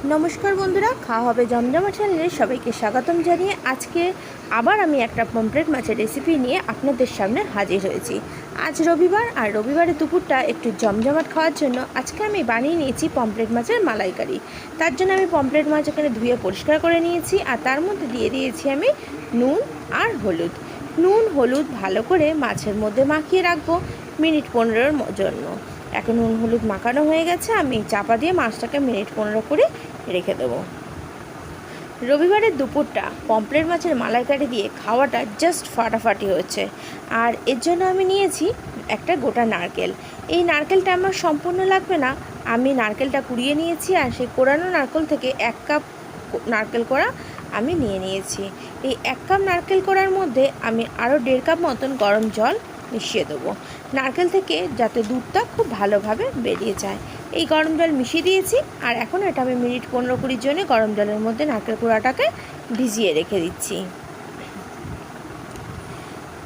নমস্কার বন্ধুরা, খাওয়া হবে জমজমা চ্যানেলে সবাইকে স্বাগতম জানিয়ে আজকে আবার আমি একটা পমফ্রেট মাছের রেসিপি নিয়ে আপনাদের সামনে হাজির হয়েছি। আজ রবিবার, আর রবিবারের দুপুরটা একটু জমজমাট খাওয়ার জন্য আজকে আমি বানিয়ে নিয়েছি পমফ্রেট মাছের মালাইকারি। তার জন্য আমি পমফ্রেট মাছ এখানে ধুয়ে পরিষ্কার করে নিয়েছি, আর তার মধ্যে দিয়ে দিয়েছি আমি নুন আর হলুদ। নুন হলুদ ভালো করে মাছের মধ্যে মাখিয়ে রাখবো মিনিট 15-এর জন্য। এখন নুন হলুদ মাখানো হয়ে গেছে, আমি চাপা দিয়ে মাছটাকে মিনিট 15 করে রেখে দেবো। রবিবারের দুপুরটা পমফ্রেট মাছের মালাইকারি দিয়ে খাওয়াটা জাস্ট ফাটাফাটি হচ্ছে। আর এর জন্য আমি নিয়েছি একটা গোটা নারকেল। এই নারকেলটা আমার সম্পূর্ণ লাগবে না, আমি নারকেলটা কুড়িয়ে নিয়েছি, আর সেই কোড়ানো নারকেল থেকে 1 কাপ নারকেল কোড়া আমি নিয়ে নিয়েছি। এই 1 কাপ নারকেল কোড়ার মধ্যে আমি আরও 1.5 কাপ মতন গরম জল মিশিয়ে দেবো, নারকেল থেকে যাতে দুধটা খুব ভালোভাবে বেরিয়ে যায়। এই গরম জল মিশিয়ে দিয়েছি, আর এখন এটা আমি মিনিট 15-20 জন্য গরম জলের মধ্যে নারকেল কোড়াটাকে ভিজিয়ে রেখে দিচ্ছি।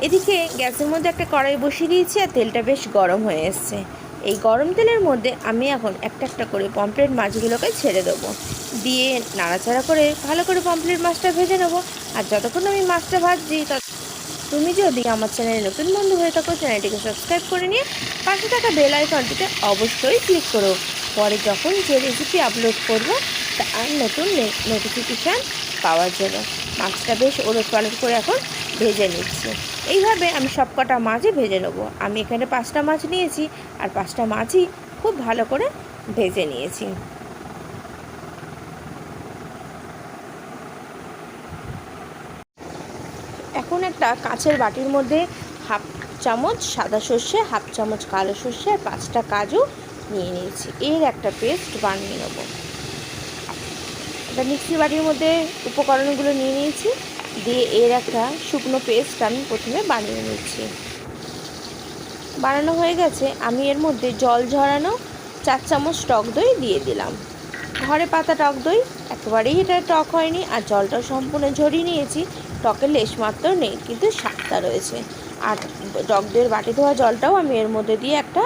এদিকে গ্যাসের মধ্যে একটা কড়াই বসিয়ে দিয়েছি, আর তেলটা বেশ গরম হয়ে এসছে। এই গরম তেলের মধ্যে আমি এখন একটা একটা করে পমফ্রেট মাছগুলোকে ছেড়ে দেবো, দিয়ে নাড়াচাড়া করে ভালো করে পমফ্রেট মাছটা ভেজে নেবো। আর যতক্ষণ আমি মাছটা ভাজছি, তুমি যদি আমার চ্যানেলে নতুন বন্ধু হয়ে থাকো, চ্যানেলটিকে সাবস্ক্রাইব করে নিয়ে পাশে থাকা বেল আইকনটিতে অবশ্যই ক্লিক করো। পরে যখন যে রেসিপি আপলোড করব তার নতুন নোটিফিকেশান পাওয়ার জন্য। মাছটা বেশ ওলট পালট করে এখন ভেজে নিচ্ছি। এইভাবে আমি সব কটা মাছই ভেজে নেবো। আমি এখানে 5টা মাছ নিয়েছি, আর 5টা মাছই খুব ভালো করে ভেজে নিয়েছি। এখন একটা কাঁচের বাটির মধ্যে 1/2 চামচ সাদা সর্ষে, 1/2 চামচ কালো সর্ষে, আর 5টা কাজু নিয়ে নিয়েছি। এর একটা পেস্ট বানিয়ে নেব। একটা মিক্সির বাটির মধ্যে উপকরণগুলো নিয়ে নিয়েছি, দিয়ে এর একটা শুকনো পেস্ট আমি প্রথমে বানিয়ে নিচ্ছি। বানানো হয়ে গেছে, আমি এর মধ্যে জল ঝরানো 4 চামচ টক দই দিয়ে দিলাম। ঘরে পাতা টক দই, একেবারেই এটা টক হয়নি, আর জলটা সম্পূর্ণ ঝরিয়ে নিয়েছি। টকের লেশমাত্র নেই, কিন্তু স্বাদটা রয়েছে। আর টক দইয়ের বাটি ধোয়া জলটাও আমি এর মধ্যে দিয়ে একটা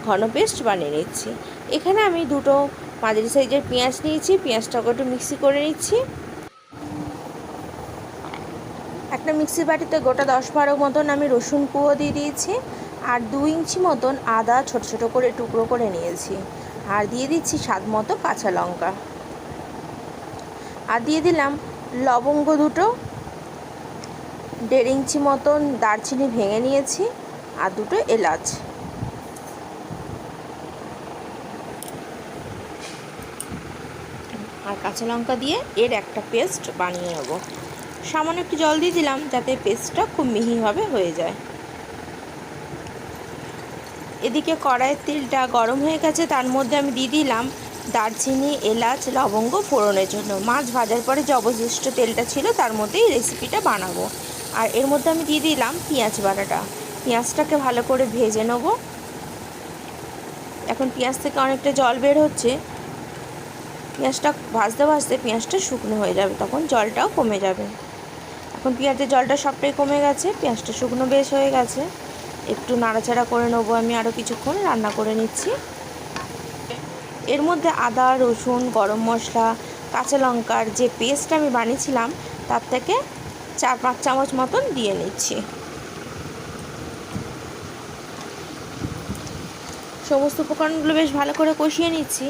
ঘন পেস্ট বানিয়ে নিচ্ছি। এখানে আমি 2টো মাঝারি সাইজের পেঁয়াজ নিয়েছি, পেঁয়াজটাকে একটু মিক্সি করে নিচ্ছি। একটা মিক্সির বাটিতে গোটা 10-12 মতন আমি রসুন কুয়ো দিয়ে দিয়েছি, আর 2 ইঞ্চি মতন আদা ছোট ছোট করে টুকরো করে নিয়েছি, আর দিয়ে দিচ্ছি স্বাদ মতো কাঁচা লঙ্কা, আর দিয়ে দিলাম লবঙ্গ 2টো, 1.5 ইঞ্চি মতন দারচিনি ভেঙে নিয়েছি, আর 2টো এলাচ। আর কাঁচা লঙ্কা দিয়ে এর একটা পেস্ট বানিয়ে নেব। সামান্য একটু জল দিয়ে দিলাম যাতে পেস্টটা খুব মিহিভাবে হয়ে যায়। এদিকে কড়াইয়ের তেলটা গরম হয়ে গেছে, তার মধ্যে আমি দিয়ে দিলাম দারচিনি, এলাচ, লবঙ্গ ফোড়নের জন্য। মাছ ভাজার পরে যে অবশিষ্ট তেলটা ছিল তার মধ্যেই রেসিপিটা বানাবো। আর এর মধ্যে আমি দিয়ে দিলাম পেঁয়াজ বাটাটা। পেঁয়াজটাকে ভালো করে ভেজে নেব। এখন পেঁয়াজ থেকে অনেকটা জল বের হচ্ছে। পেঁয়াজটা ভাজতে ভাজতে পেঁয়াজটা শুকনো হয়ে যাবে, তখন জলটাও কমে যাবে। এখন পেঁয়াজের জলটা সবটাই কমে গেছে, পেঁয়াজটা শুকনো বেশ হয়ে গেছে। একটু নাড়াচাড়া করে নেবো, আমি আরও কিছুক্ষণ রান্না করে নিচ্ছি। এর মধ্যে আদা, রসুন, গরম মশলা, কাঁচা লঙ্কার যে পেস্ট আমি বানিয়েছিলাম তার থেকে 4-5 চামচ মতন দিয়ে নিচ্ছি। সমস্ত উপকরণগুলো বেশ ভালো করে কষিয়ে নিচ্ছি।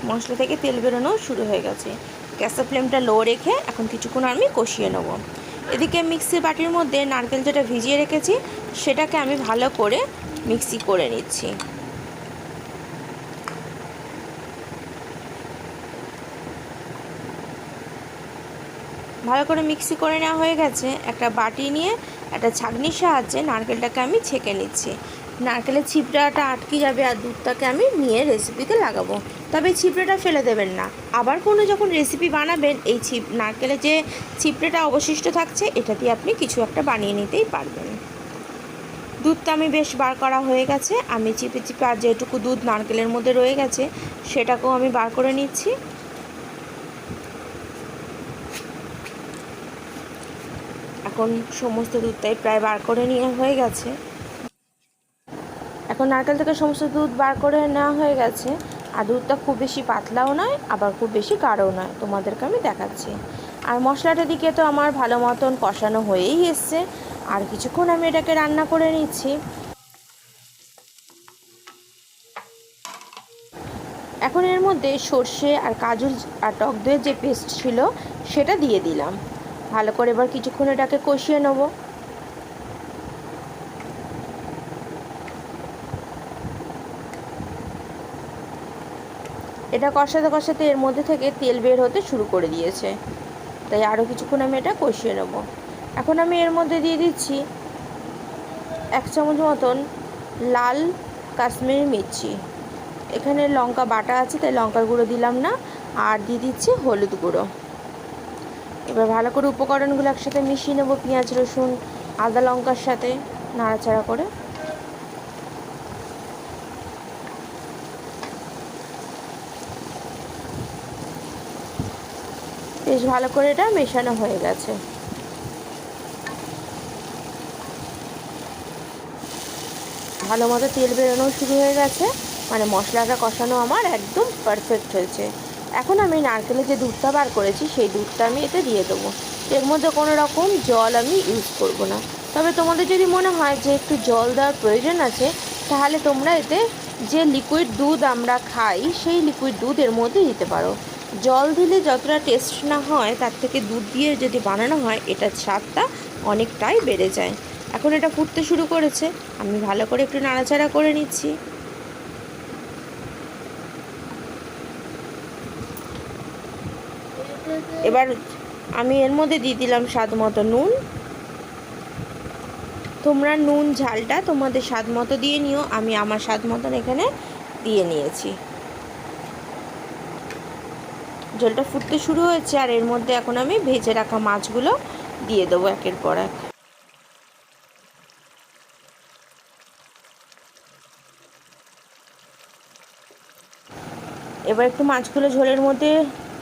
মশলা থেকে তেল বেরোনো শুরু হয়ে গেছে। গ্যাসের ফ্লেমটা লো রেখে এখন কিছুক্ষণ আমি কষিয়ে নেব। এদিকে মিক্সির বাটির মধ্যে নারকেল যেটা ভিজিয়ে রেখেছি সেটাকে আমি ভালো করে মিক্সি করে নিচ্ছি। ভালো করে মিক্সি করে নেওয়া হয়ে গেছে। একটা বাটি নিয়ে একটা ছাঁকনির সাহায্যে নারকেলটাকে আমি ছেঁকে নিচ্ছি। নারকেলের ছিপড়াটা আটকে যাবে, আর দুধটাকে আমি নিয়ে রেসিপিতে লাগাবো। তবে ছিপড়াটা ফেলে দেবেন না। আবার কোনো যখন রেসিপি বানাবেন, এই নারকেলের যে ছিপড়াটা অবশিষ্ট থাকছে এটা দিয়ে আপনি কিছু একটা বানিয়ে নিতেই পারবেন। দুধটা আমি বেশ বার করা হয়ে গেছে। আমি চিপে চিপে আর যেটুকু দুধ নারকেলের মধ্যে রয়ে গেছে সেটাকেও আমি বার করে নিচ্ছি। এখন সমস্ত দুধটাই প্রায় বার করে নিয়ে হয়ে গেছে। এখন নারকেল থেকে সমস্ত দুধ বার করে নেওয়া হয়ে গেছে। আর দুধটা খুব বেশি পাতলাও নয়, আবার খুব বেশি গাঢ়ও নয়, তোমাদেরকে আমি দেখাচ্ছি। আর মশলাটার দিকে তো আমার ভালো মতন কষানো হয়েই এসছে। আর কিছুক্ষণ আমি এটাকে রান্না করে নিচ্ছি। এখন এর মধ্যে সর্ষে আর কাজু আর টক দইয়ের যে পেস্ট ছিল সেটা দিয়ে দিলাম। ভালো করে এবার কিছুক্ষণ এটাকে কষিয়ে নেব। এটা কষাতে কষাতে এর মধ্যে থেকে তেল বের হতে শুরু করে দিয়েছে, তাই আরও কিছুক্ষণ আমি এটা কষিয়ে নেব। এখন আমি এর মধ্যে দিয়ে দিচ্ছি 1 চামচ মতন লাল কাশ্মীরি মির্চি। এখানে লঙ্কা বাটা আছে তাই লঙ্কার গুঁড়ো দিলাম না, আর দিয়ে দিচ্ছি হলুদ গুঁড়ো। এবার ভালো করে উপকরণগুলো একসাথে মিশিয়ে নেব, পেঁয়াজ রসুন আদা লঙ্কার সাথে নাড়াচাড়া করে। বেশ ভালো করে এটা মেশানো হয়ে গেছে। ভালো মতো তেল বেরোনো শুরু হয়ে গেছে, মানে মশলাটা কষানো আমার একদম পারফেক্ট হয়েছে। এখন আমি নারকেলের যে দুধটা বার করেছি সেই দুধটা আমি এতে দিয়ে দেবো। এর মধ্যে কোনো রকম জল আমি ইউজ করব না। তবে তোমাদের যদি মনে হয় যে একটু জল দেওয়ার প্রয়োজন আছে, তাহলে তোমরা এতে যে লিকুইড দুধ আমরা খাই সেই লিকুইড দুধ এর মধ্যে দিতে পারো। জল দিলে যতটা টেস্ট না হয়, তার থেকে দুধ দিয়ে যদি বানানো হয় এটার স্বাদটা অনেকটাই বেড়ে যায়। এখন এটা ফুটতে শুরু করেছে, আমি ভালো করে একটু নাড়াচাড়া করে নিচ্ছি। এবার আমি এর মধ্যে দিয়ে দিলাম স্বাদ মতো নুন। তোমরা নুন ঝালটা তোমাদের স্বাদ মতো দিয়ে নিও, আমি আমার স্বাদ মতন এখানে দিয়ে নিয়েছি। জলটা ফুটতে শুরু হয়েছে, আর এর মধ্যে এখন আমি ভেজে রাখা মাছগুলো দিয়ে দেবো একের পর এক। এবার একটু মাছগুলো ঝোলের মধ্যে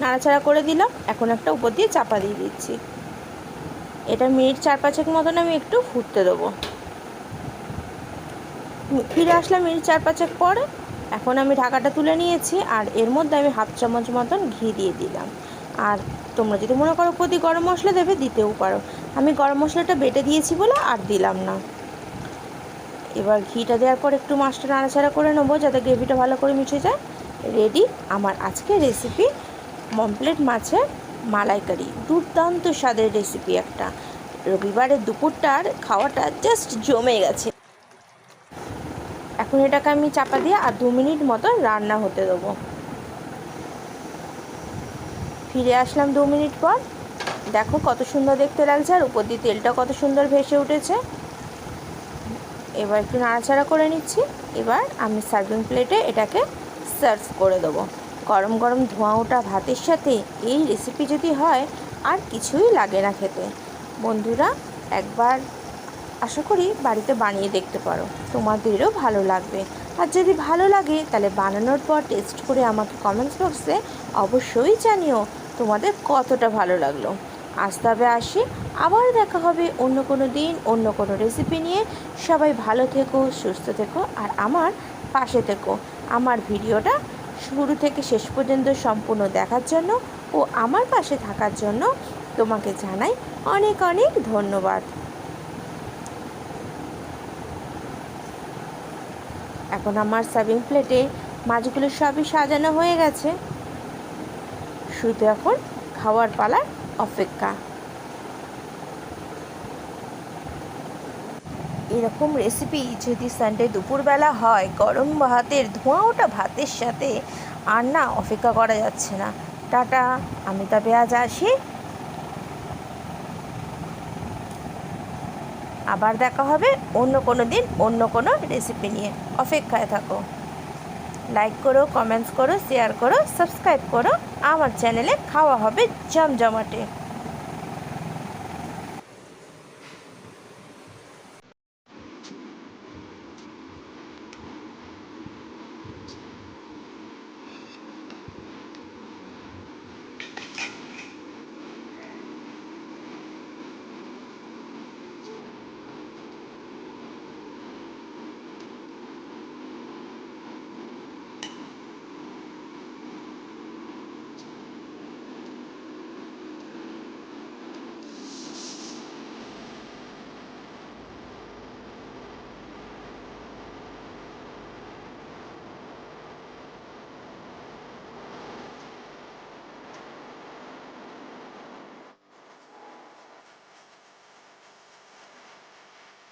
নাড়াচাড়া করে দিলাম। এখন একটা উপর দিয়ে চাপা দিয়ে দিচ্ছি। এটা মিনিট 4-5 মতন আমি একটু ফুটতে দেবো। ফিরে আসলাম মিনিট 4-5 পরে। এখন আমি ঢাকাটা তুলে নিয়েছি, আর এর মধ্যে আমি 1/2 চামচ মতন ঘি দিয়ে দিলাম। আর তোমরা যদি মনে করো প্রতি গরম মশলা দেবে দিতেও পারো, আমি গরম মশলাটা বেটে দিয়েছি বলে আর দিলাম না। এবার ঘিটা দেওয়ার পর একটু মাছটা নাড়াচাড়া করে নেবো যাতে গ্রেভিটা ভালো করে মিশে যায়। রেডি আমার আজকের রেসিপি, পমফ্রেট মাছের মালাইকারি। দুর্দান্ত স্বাদের রেসিপি একটা। রবিবারের দুপুরটার খাওয়াটা জাস্ট জমে গেছে। এখন এটাকে আমি চাপা দিয়ে আর 2 মিনিট মতো রান্না হতে দেবো। ফিরে আসলাম 2 মিনিট পর। দেখো কত সুন্দর দেখতে লাগছে, আর উপর দিয়ে তেলটা কত সুন্দর ভেসে উঠেছে। এবার একটু নাড়াচাড়া করে নিচ্ছি। এবার আমি সার্ভিং প্লেটে এটাকে সার্ভ করে দেবো। গরম গরম ধোঁয়া ওঠা ভাতের সাথে এই রেসিপি যদি হয়, আর কিছুই লাগে না খেতে। বন্ধুরা একবার আশা করি বাড়িতে বানিয়ে দেখতে পারো, তোমাদেরও ভালো লাগবে। আর যদি ভালো লাগে তাহলে বানানোর পর টেস্ট করে আমাকে কমেন্টস বক্সে অবশ্যই জানিও তোমাদের কতটা ভালো লাগলো। আজ তবে আসি, আবার দেখা হবে অন্য কোনো দিন অন্য কোনো রেসিপি নিয়ে। সবাই ভালো থেকো, সুস্থ থেকো, আর আমার পাশে থেকো। আমার ভিডিওটা শুরু থেকে শেষ পর্যন্ত সম্পূর্ণ দেখার জন্য ও আমার পাশে থাকার জন্য তোমাকে জানাই অনেক অনেক ধন্যবাদ। এখন আমার সার্ভিং প্লেটে মাছগুলো সবই সাজানো হয়ে গেছে, শুধু এখন খাওয়ার পালার অপেক্ষা। এরকম রেসিপি যদি সানডে দুপুরবেলা হয়, গরম ভাতের ধোঁয়া ওঠা ভাতের সাথে, আর না অপেক্ষা করা যাচ্ছে না। টাটা, আমি তবে আজ আসি। আবার দেখা হবে অন্য কোনো দিন অন্য কোনো রেসিপি নিয়ে। অপেক্ষায় থাকো। লাইক করো, কমেন্টস করো, শেয়ার করো, সাবস্ক্রাইব করো। আমার চ্যানেলে খাওয়া হবে জমজমাটে।